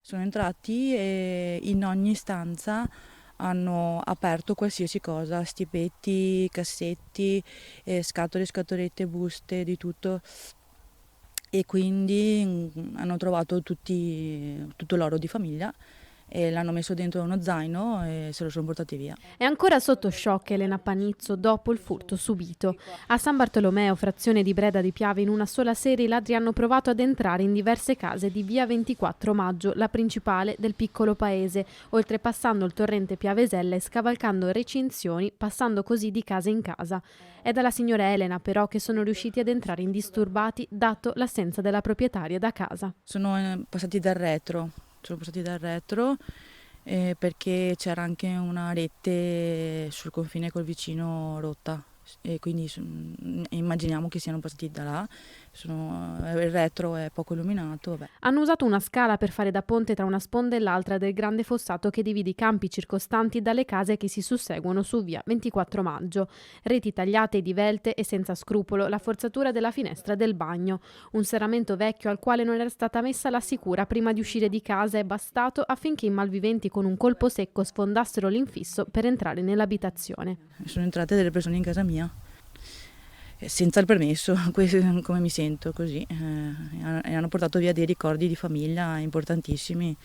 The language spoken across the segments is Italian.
Sono entrati e in ogni stanza hanno aperto qualsiasi cosa, stipetti, cassetti, scatole, scatolette, buste, di tutto. E quindi hanno trovato tutto l'oro di famiglia e l'hanno messo dentro uno zaino e se lo sono portati via. È ancora sotto shock Elena Panizzo dopo il furto subito. A San Bartolomeo, frazione di Breda di Piave, in una sola sera i ladri hanno provato ad entrare in diverse case di via 24 Maggio, la principale del piccolo paese, oltrepassando il torrente Piavesella e scavalcando recinzioni, passando così di casa in casa. È dalla signora Elena però che sono riusciti ad entrare indisturbati, dato l'assenza della proprietaria da casa. Sono passati dal retro perché c'era anche una rete sul confine col vicino rotta e quindi immaginiamo che siano passati da là. Il retro è poco illuminato, vabbè. Hanno usato una scala per fare da ponte tra una sponda e l'altra del grande fossato che divide i campi circostanti dalle case che si susseguono su via 24 Maggio. Reti tagliate e divelte e senza scrupolo la forzatura della finestra del bagno. Un serramento vecchio al quale non era stata messa la sicura prima di uscire di casa è bastato affinché i malviventi con un colpo secco sfondassero l'infisso per entrare nell'abitazione. Sono entrate delle persone in casa mia senza il permesso, come mi sento così, e hanno portato via dei ricordi di famiglia importantissimi.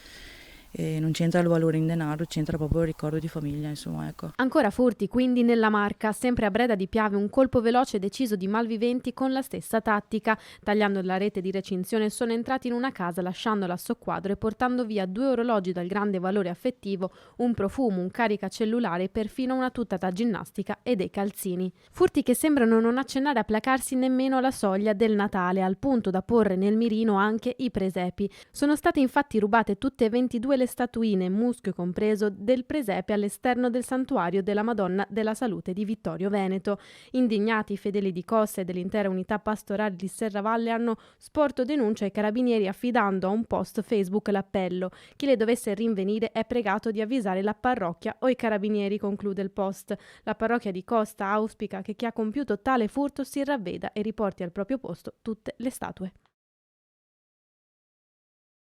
E non c'entra il valore in denaro, c'entra proprio il ricordo di famiglia, insomma, ecco. Ancora furti quindi nella Marca, sempre a Breda di Piave un colpo veloce e deciso di malviventi con la stessa tattica. Tagliando la rete di recinzione sono entrati in una casa lasciandola a soqquadro e portando via 2 orologi dal grande valore affettivo, un profumo, un caricacellulare e perfino una tuta da ginnastica e dei calzini. Furti che sembrano non accennare a placarsi nemmeno alla soglia del Natale, al punto da porre nel mirino anche i presepi. Sono state infatti rubate tutte e 22 le statuine, muschio compreso, del presepe all'esterno del santuario della Madonna della Salute di Vittorio Veneto. Indignati i fedeli di Cossa e dell'intera unità pastorale di Serravalle hanno sporto denuncia ai carabinieri affidando a un post Facebook l'appello. Chi le dovesse rinvenire è pregato di avvisare la parrocchia o i carabinieri, conclude il post. La parrocchia di Costa auspica che chi ha compiuto tale furto si ravveda e riporti al proprio posto tutte le statue.